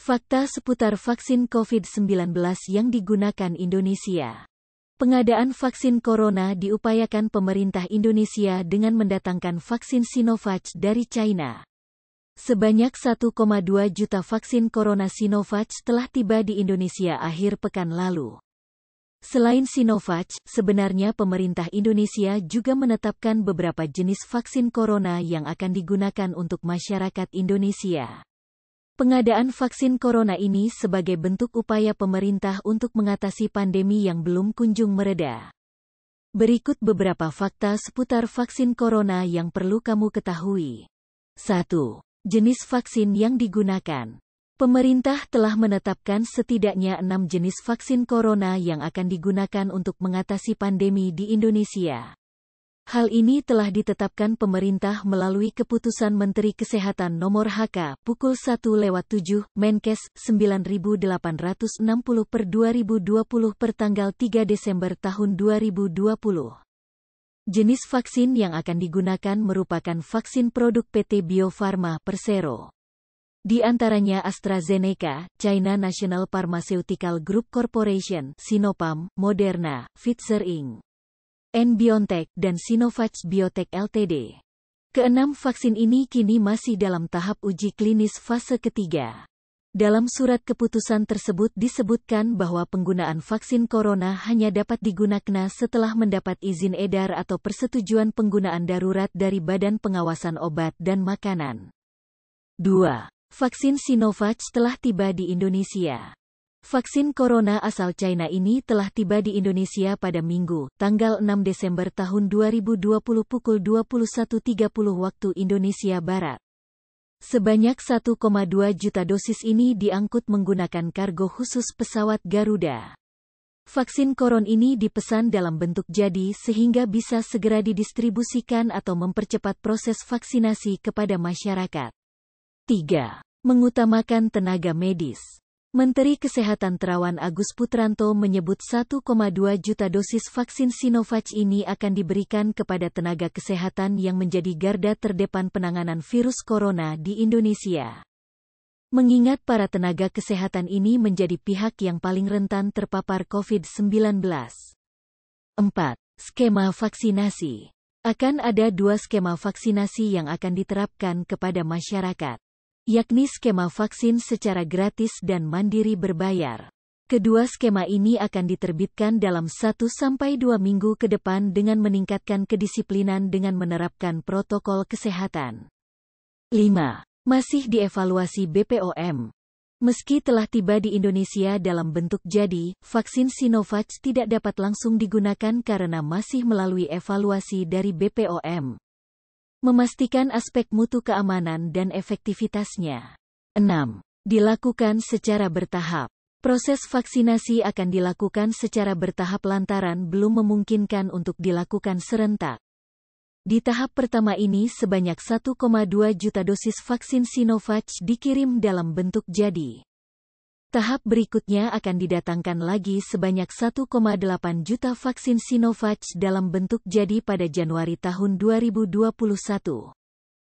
Fakta seputar vaksin COVID-19 yang digunakan Indonesia. Pengadaan vaksin corona diupayakan pemerintah Indonesia dengan mendatangkan vaksin Sinovac dari China. Sebanyak 1,2 juta vaksin corona Sinovac telah tiba di Indonesia akhir pekan lalu. Selain Sinovac, sebenarnya pemerintah Indonesia juga menetapkan beberapa jenis vaksin corona yang akan digunakan untuk masyarakat Indonesia. Pengadaan vaksin corona ini sebagai bentuk upaya pemerintah untuk mengatasi pandemi yang belum kunjung mereda. Berikut beberapa fakta seputar vaksin corona yang perlu kamu ketahui. 1. Jenis vaksin yang digunakan. Pemerintah telah menetapkan setidaknya 6 jenis vaksin corona yang akan digunakan untuk mengatasi pandemi di Indonesia. Hal ini telah ditetapkan pemerintah melalui Keputusan Menteri Kesehatan Nomor HK pukul 1/7 Menkes 9860/2020 per tanggal 3 Desember tahun 2020. Jenis vaksin yang akan digunakan merupakan vaksin produk PT Bio Farma Persero. Di antaranya AstraZeneca, China National Pharmaceutical Group Corporation, Sinopharm, Moderna, Pfizer Inc., BioNTech, dan Sinovac Biotech Ltd. Keenam vaksin ini kini masih dalam tahap uji klinis fase ketiga. Dalam surat keputusan tersebut disebutkan bahwa penggunaan vaksin corona hanya dapat digunakan setelah mendapat izin edar atau persetujuan penggunaan darurat dari Badan Pengawasan Obat dan Makanan. 2. Vaksin Sinovac telah tiba di Indonesia. Vaksin corona asal China ini telah tiba di Indonesia pada Minggu, tanggal 6 Desember tahun 2020 pukul 21.30 waktu Indonesia Barat. Sebanyak 1,2 juta dosis ini diangkut menggunakan kargo khusus pesawat Garuda. Vaksin koron ini dipesan dalam bentuk jadi sehingga bisa segera didistribusikan atau mempercepat proses vaksinasi kepada masyarakat. 3. Mengutamakan tenaga medis. Menteri Kesehatan Terawan Agus Putranto menyebut 1,2 juta dosis vaksin Sinovac ini akan diberikan kepada tenaga kesehatan yang menjadi garda terdepan penanganan virus corona di Indonesia. Mengingat para tenaga kesehatan ini menjadi pihak yang paling rentan terpapar COVID-19. 4. Skema vaksinasi. Akan ada 2 skema vaksinasi yang akan diterapkan kepada masyarakat, yakni skema vaksin secara gratis dan mandiri berbayar. Kedua skema ini akan diterbitkan dalam 1-2 minggu ke depan dengan meningkatkan kedisiplinan dengan menerapkan protokol kesehatan. 5. Masih dievaluasi BPOM. Meski telah tiba di Indonesia dalam bentuk jadi, vaksin Sinovac tidak dapat langsung digunakan karena masih melalui evaluasi dari BPOM. Memastikan aspek mutu keamanan dan efektivitasnya. 6. Dilakukan secara bertahap. Proses vaksinasi akan dilakukan secara bertahap lantaran belum memungkinkan untuk dilakukan serentak. Di tahap pertama ini sebanyak 1,2 juta dosis vaksin Sinovac dikirim dalam bentuk jadi. Tahap berikutnya akan didatangkan lagi sebanyak 1,8 juta vaksin Sinovac dalam bentuk jadi pada Januari tahun 2021.